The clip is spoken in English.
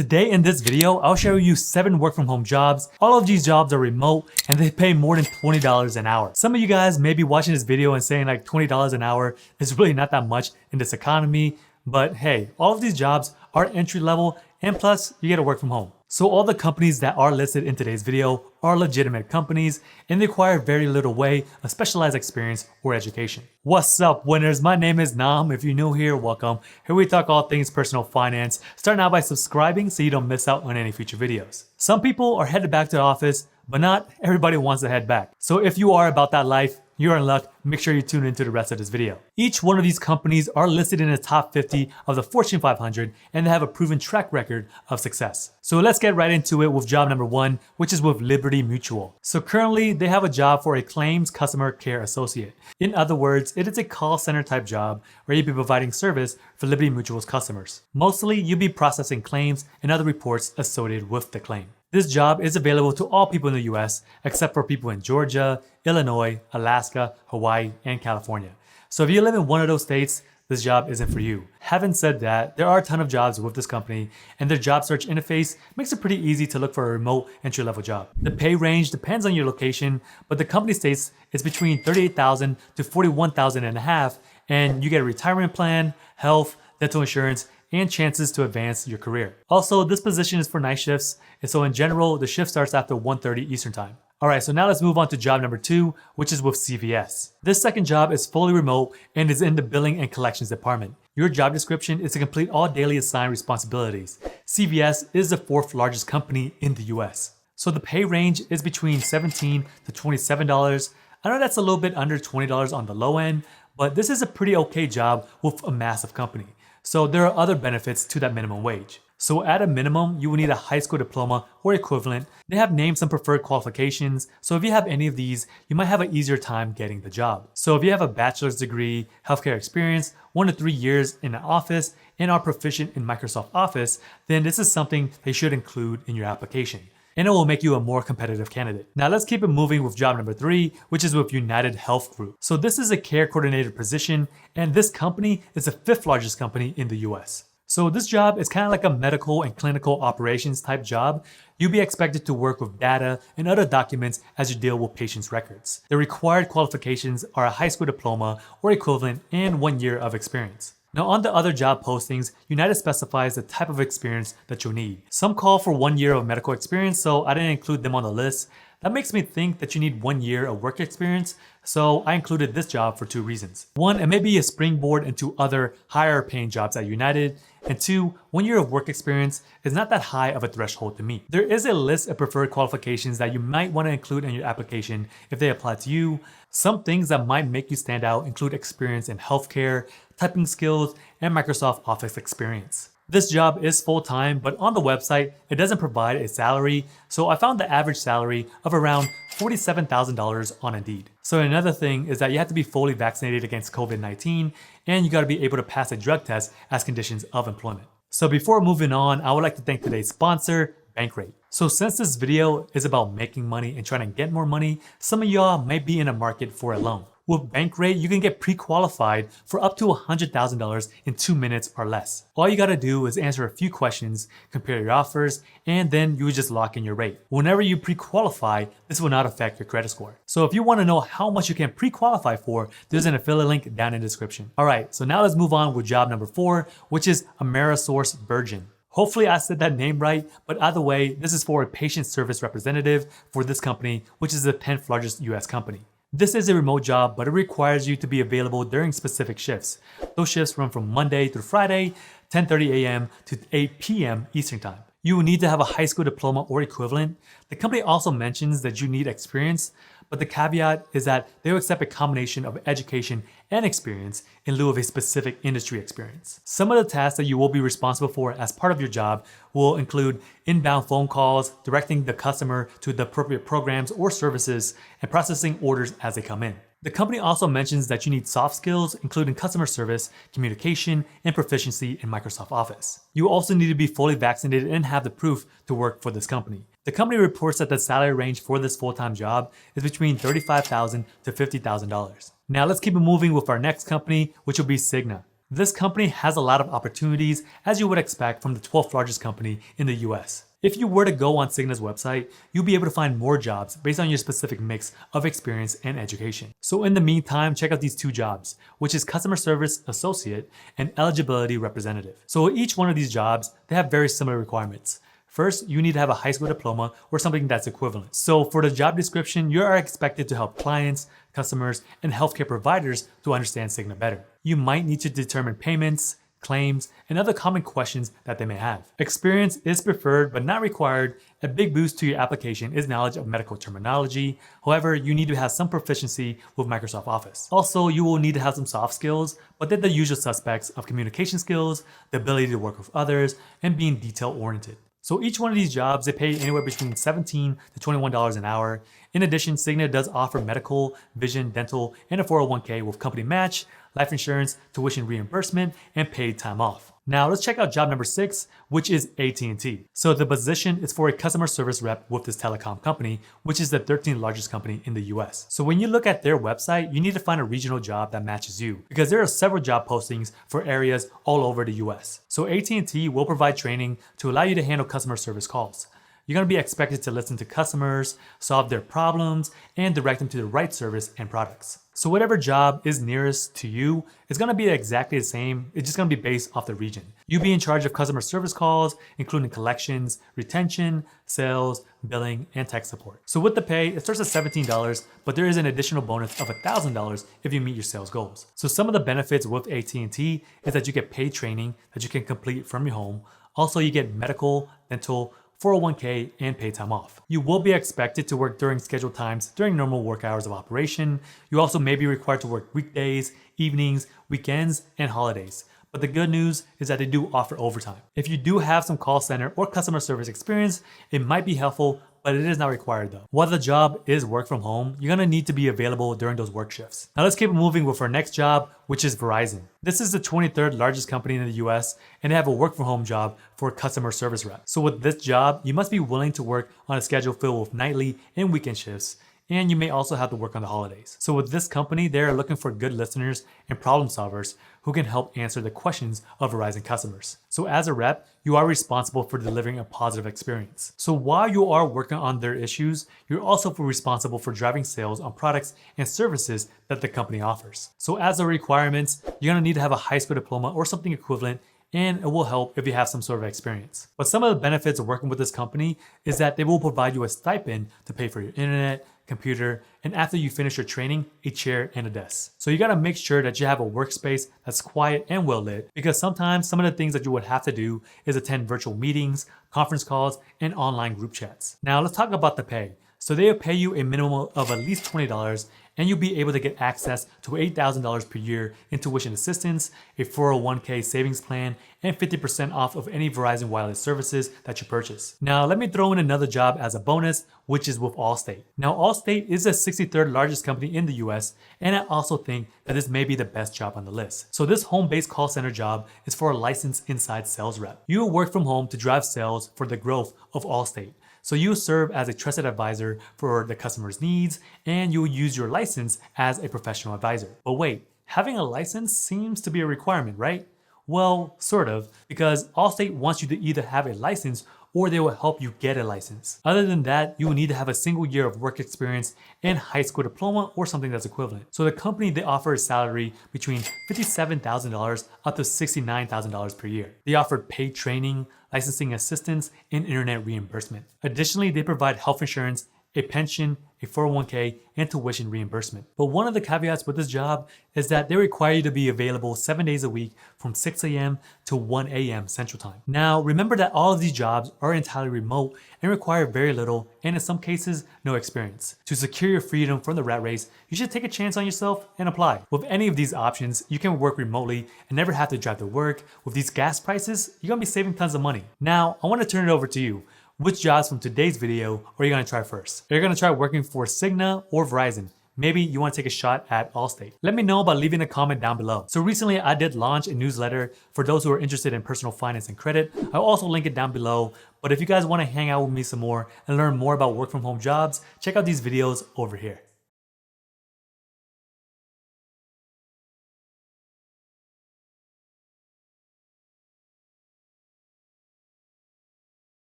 Today in this video, I'll show you 7 work from home jobs. All of these jobs are remote and they pay more than $20 an hour. Some of you guys may be watching this video and saying like $20 an hour is really not that much in this economy, but hey, all of these jobs are entry level and plus you get to work from home. So all the companies that are listed in today's video are legitimate companies and they require very little way of specialized experience or education. What's up, winners? My name is Nam. If you're new here, welcome. Here we talk all things personal finance. Starting out by subscribing so you don't miss out on any future videos. Some people are headed back to the office, but not everybody wants to head back. So if you are about that life, you're in luck. Make sure you tune into the rest of this video. Each one of these companies are listed in the top 50 of the Fortune 500 and they have a proven track record of success. So let's get right into it with job number 1, which is with Liberty Mutual. So currently they have a job for a claims customer care associate. In other words, it is a call center type job where you'll be providing service for Liberty Mutual's customers. Mostly you'll be processing claims and other reports associated with the claim. This job is available to all people in the US except for people in Georgia, Illinois, Alaska, Hawaii, and California. So if you live in one of those states, this job isn't for you. Having said that, there are a ton of jobs with this company and their job search interface makes it pretty easy to look for a remote entry-level job. The pay range depends on your location, but the company states it's between $38,000 to $41,500 and you get a retirement plan, health, dental insurance, and chances to advance your career. Also, this position is for night shifts, and so in general, the shift starts after 1:30 Eastern Time. Alright, so now let's move on to job number 2, which is with CVS. This second job is fully remote and is in the billing and collections department. Your job description is to complete all daily assigned responsibilities. CVS is the 4th largest company in the US. So the pay range is between $17 to $27. I know that's a little bit under $20 on the low end, but this is a pretty okay job with a massive company. So there are other benefits to that minimum wage. So at a minimum, you will need a high school diploma or equivalent. They have named some preferred qualifications. So if you have any of these, you might have an easier time getting the job. So if you have a bachelor's degree, healthcare experience, 1 to 3 years in an office, and are proficient in Microsoft Office, then this is something they should include in your application. And it will make you a more competitive candidate. Now let's keep it moving with job number 3, which is with United Health Group. So this is a care coordinator position, and this company is the 5th largest company in the US. So this job is kind of like a medical and clinical operations type job. You'll be expected to work with data and other documents as you deal with patients' records. The required qualifications are a high school diploma or equivalent and 1 year of experience. Now on the other job postings, United specifies the type of experience that you'll need. Some call for 1 year of medical experience, so I didn't include them on the list. That makes me think that you need 1 year of work experience, so I included this job for 2 reasons. 1, it may be a springboard into other higher paying jobs at United, and 2, 1 year of work experience is not that high of a threshold to meet. There is a list of preferred qualifications that you might want to include in your application if they apply to you. Some things that might make you stand out include experience in healthcare, typing skills, and Microsoft Office experience. This job is full-time, but on the website, it doesn't provide a salary, so I found the average salary of around $47,000 on Indeed. So another thing is that you have to be fully vaccinated against COVID-19, and you gotta be able to pass a drug test as conditions of employment. So before moving on, I would like to thank today's sponsor, Bankrate. So since this video is about making money and trying to get more money, some of y'all may be in a market for a loan. With Bankrate, you can get pre-qualified for up to $100,000 in 2 minutes or less. All you gotta do is answer a few questions, compare your offers, and then you just lock in your rate. Whenever you pre-qualify, this will not affect your credit score. So if you wanna know how much you can pre-qualify for, there's an affiliate link down in the description. Alright, so now let's move on with job number 4, which is AmerisourceBergen. Hopefully I said that name right, but either way, this is for a patient service representative for this company, which is the 10th largest US company. This is a remote job, but it requires you to be available during specific shifts. Those shifts run from Monday through Friday, 10:30 a.m. to 8 p.m. Eastern Time. You will need to have a high school diploma or equivalent. The company also mentions that you need experience, but the caveat is that they will accept a combination of education and experience in lieu of a specific industry experience. Some of the tasks that you will be responsible for as part of your job will include inbound phone calls, directing the customer to the appropriate programs or services, and processing orders as they come in. The company also mentions that you need soft skills, including customer service, communication, and proficiency in Microsoft Office. You also need to be fully vaccinated and have the proof to work for this company. The company reports that the salary range for this full-time job is between $35,000 to $50,000. Now let's keep it moving with our next company, which will be Cigna. This company has a lot of opportunities, as you would expect from the 12th largest company in the US. If you were to go on Cigna's website, you'll be able to find more jobs based on your specific mix of experience and education. So in the meantime, check out these two jobs, which is Customer Service Associate and Eligibility Representative. So each one of these jobs, they have very similar requirements. First, you need to have a high school diploma or something that's equivalent. So for the job description, you are expected to help clients, customers, and healthcare providers to understand Cigna better. You might need to determine payments, claims, and other common questions that they may have. Experience is preferred but not required. A big boost to your application is knowledge of medical terminology. However, you need to have some proficiency with Microsoft Office. Also, you will need to have some soft skills, but they're the usual suspects of communication skills, the ability to work with others, and being detail-oriented. So each one of these jobs, they pay anywhere between $17 to $21 an hour. In addition, Cigna does offer medical, vision, dental, and a 401k with company match, life insurance, tuition reimbursement, and paid time off. Now let's check out job number 6, which is AT&T. So the position is for a customer service rep with this telecom company, which is the 13th largest company in the US. So when you look at their website, you need to find a regional job that matches you, because there are several job postings for areas all over the US. So AT&T will provide training to allow you to handle customer service calls. You're going to be expected to listen to customers, solve their problems, and direct them to the right service and products. So whatever job is nearest to you is going to be exactly the same. It's just going to be based off the region. You'll be in charge of customer service calls, including collections, retention, sales, billing, and tech support. So with the pay, it starts at $17, but there is an additional bonus of $1,000 if you meet your sales goals. So some of the benefits with AT&T is that you get paid training that you can complete from your home. Also, you get medical, dental, 401k, and paid time off. You will be expected to work during scheduled times during normal work hours of operation. You also may be required to work weekdays, evenings, weekends, and holidays. But the good news is that they do offer overtime. If you do have some call center or customer service experience, it might be helpful, but it is not required though. While the job is work from home, you're gonna need to be available during those work shifts. Now let's keep moving with our next job, which is Verizon. This is the 23rd largest company in the US, and they have a work from home job for a customer service rep. So with this job, you must be willing to work on a schedule filled with nightly and weekend shifts, and you may also have to work on the holidays. So with this company, they're looking for good listeners and problem solvers who can help answer the questions of Verizon customers. So as a rep, you are responsible for delivering a positive experience. So while you are working on their issues, you're also responsible for driving sales on products and services that the company offers. So as the requirements, you're gonna need to have a high school diploma or something equivalent, and it will help if you have some sort of experience. But some of the benefits of working with this company is that they will provide you a stipend to pay for your internet, computer, and after you finish your training, a chair and a desk. So you gotta make sure that you have a workspace that's quiet and well lit, because sometimes some of the things that you would have to do is attend virtual meetings, conference calls, and online group chats. Now let's talk about the pay. So they'll pay you a minimum of at least $20, and you'll be able to get access to $8,000 per year in tuition assistance, a 401k savings plan, and 50% off of any Verizon wireless services that you purchase. Now let me throw in another job as a bonus, which is with Allstate. Now Allstate is the 63rd largest company in the US, and I also think that this may be the best job on the list. So this home-based call center job is for a licensed inside sales rep. You will work from home to drive sales for the growth of Allstate. So you serve as a trusted advisor for the customer's needs, and you'll use your license as a professional advisor. But wait, having a license seems to be a requirement, right? Well, sort of, because Allstate wants you to either have a license or they will help you get a license. Other than that, you will need to have a single year of work experience and high school diploma or something that's equivalent. So the company, they offer a salary between $57,000 up to $69,000 per year. They offer paid training, licensing assistance, and internet reimbursement. Additionally, they provide health insurance, a pension, a 401k, and tuition reimbursement. But one of the caveats with this job is that they require you to be available 7 days a week from 6 a.m. to 1 a.m. Central Time. Now, remember that all of these jobs are entirely remote and require very little, and in some cases, no experience. To secure your freedom from the rat race, you should take a chance on yourself and apply. With any of these options, you can work remotely and never have to drive to work. With these gas prices, you're gonna be saving tons of money. Now, I wanna turn it over to you. Which jobs from today's video are you gonna try first? Are you gonna try working for Cigna or Verizon? Maybe you wanna take a shot at Allstate. Let me know by leaving a comment down below. So recently I did launch a newsletter for those who are interested in personal finance and credit. I'll also link it down below. But if you guys wanna hang out with me some more and learn more about work from home jobs, check out these videos over here.